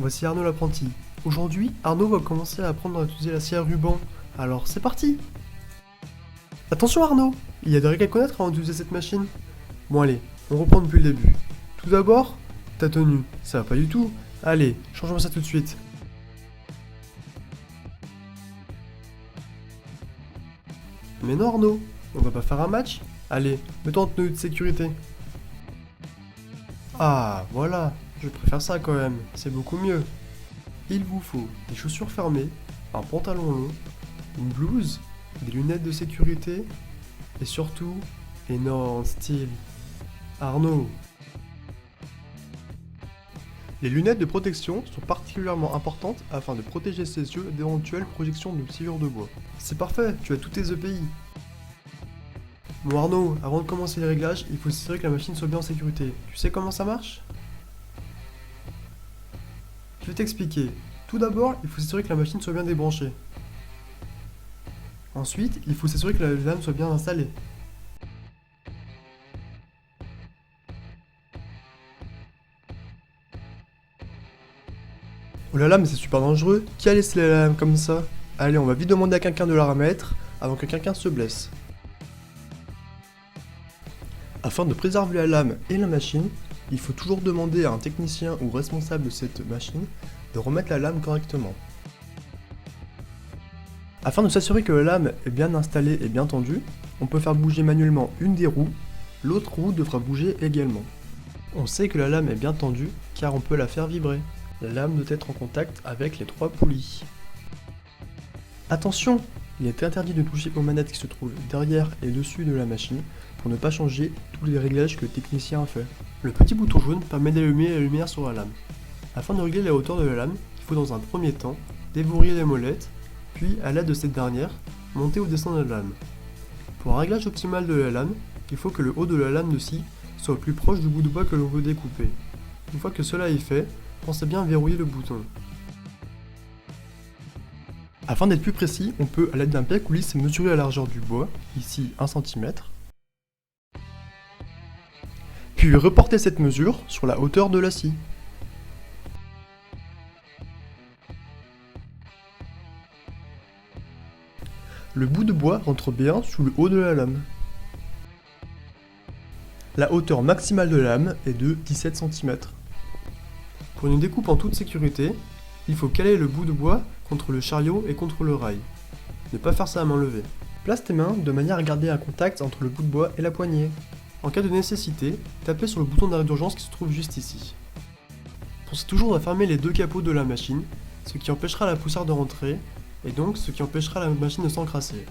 voici Arnaud l'apprenti. Aujourd'hui, Arnaud va commencer à apprendre à utiliser la scie à ruban. Alors c'est parti! Attention Arnaud, il y a des règles à connaître avant d'utiliser cette machine. Bon allez, on reprend depuis le début. Tout d'abord, ta tenue. Ça va pas du tout. Allez, changeons ça tout de suite. Mais non Arnaud, on va pas faire un match? Allez, mets-toi en tenue de sécurité. Ah, voilà, je préfère ça quand même, c'est beaucoup mieux. Il vous faut des chaussures fermées, un pantalon long, une blouse, des lunettes de sécurité, et surtout, énorme style. Arnaud. Les lunettes de protection sont particulièrement importantes afin de protéger ses yeux d'éventuelles projections de sciure de bois. C'est parfait, tu as tous tes EPI. Bon Arnaud, avant de commencer les réglages, il faut s'assurer que la machine soit bien en sécurité. Tu sais comment ça marche? Je vais t'expliquer. Tout d'abord, il faut s'assurer que la machine soit bien débranchée. Ensuite, il faut s'assurer que la lame soit bien installée. Oh là là, mais c'est super dangereux. Qui a laissé la lame comme ça? Allez, on va vite demander à quelqu'un de la remettre avant que quelqu'un se blesse. Afin de préserver la lame et la machine, il faut toujours demander à un technicien ou responsable de cette machine de remettre la lame correctement. Afin de s'assurer que la lame est bien installée et bien tendue, on peut faire bouger manuellement une des roues, l'autre roue devra bouger également. On sait que la lame est bien tendue car on peut la faire vibrer. La lame doit être en contact avec les 3 poulies. Attention! Il est interdit de toucher aux manettes qui se trouvent derrière et dessus de la machine pour ne pas changer tous les réglages que le technicien a fait. Le petit bouton jaune permet d'allumer la lumière sur la lame. Afin de régler la hauteur de la lame, il faut dans un premier temps déverrouiller les molettes, puis à l'aide de cette dernière, monter ou descendre la lame. Pour un réglage optimal de la lame, il faut que le haut de la lame de scie soit plus proche du bout de bois que l'on veut découper. Une fois que cela est fait, pensez bien à verrouiller le bouton. Afin d'être plus précis, on peut à l'aide d'un pied à coulisse mesurer la largeur du bois, ici 1 cm, puis reporter cette mesure sur la hauteur de la scie. Le bout de bois rentre bien sous le haut de la lame. La hauteur maximale de la lame est de 17 cm. Pour une découpe en toute sécurité, il faut caler le bout de bois contre le chariot et contre le rail. Ne pas faire ça à main levée. Place tes mains de manière à garder un contact entre le bout de bois et la poignée. En cas de nécessité, tapez sur le bouton d'arrêt d'urgence qui se trouve juste ici. Pensez toujours à fermer les 2 capots de la machine, ce qui empêchera la poussière de rentrer, et donc ce qui empêchera la machine de s'encrasser.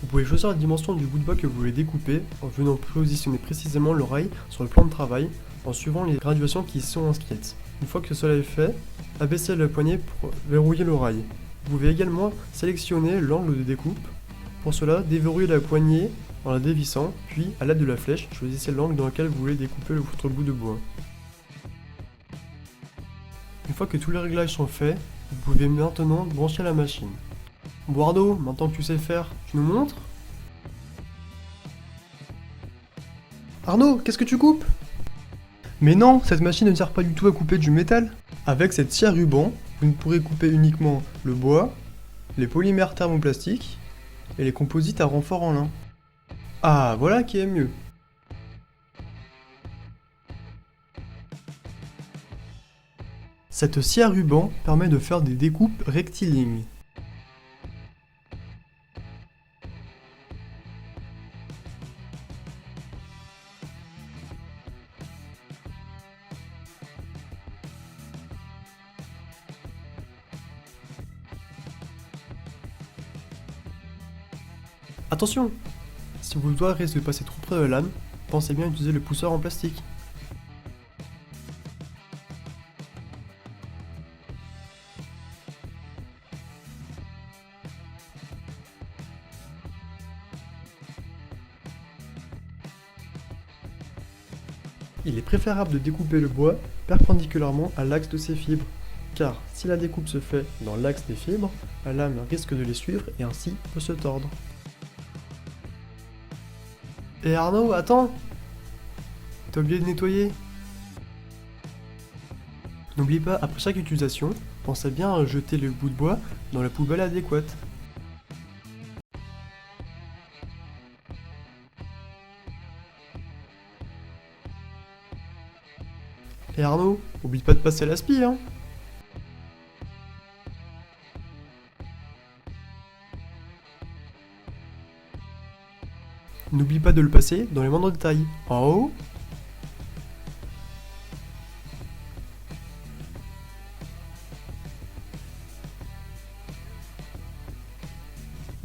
Vous pouvez choisir la dimension du bout de bois que vous voulez découper en venant positionner précisément l'oreille sur le plan de travail en suivant les graduations qui y sont inscrites. Une fois que cela est fait, abaissez la poignée pour verrouiller l'oreille. Vous pouvez également sélectionner l'angle de découpe. Pour cela, déverrouillez la poignée en la dévissant, puis à l'aide de la flèche, choisissez l'angle dans lequel vous voulez découper votre bout de bois. Une fois que tous les réglages sont faits, vous pouvez maintenant brancher la machine. Bon Arnaud, maintenant que tu sais faire, tu nous montres? Arnaud, qu'est-ce que tu coupes? Mais non, cette machine ne sert pas du tout à couper du métal. Avec cette scie à ruban, vous ne pourrez couper uniquement le bois, les polymères thermoplastiques et les composites à renfort en lin. Ah, voilà qui est mieux. Cette scie à ruban permet de faire des découpes rectilignes. Attention! Si vos doigts risquent de passer trop près de la lame, pensez bien à utiliser le pousseur en plastique. Il est préférable de découper le bois perpendiculairement à l'axe de ses fibres, car si la découpe se fait dans l'axe des fibres, la lame risque de les suivre et ainsi peut se tordre. Et Arnaud, attends! T'as oublié de nettoyer? N'oublie pas, après chaque utilisation, pense à bien jeter le bout de bois dans la poubelle adéquate. Et Arnaud, oublie pas de passer à l'aspi, hein. N'oublie pas de le passer dans les moindres détails. En haut,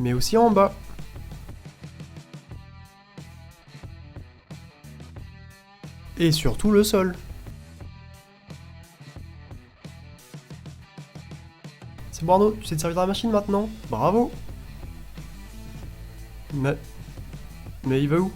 mais aussi en bas. Et surtout le sol. C'est bon Arnaud, tu sais te servir de la machine maintenant? Bravo! Mais il va où?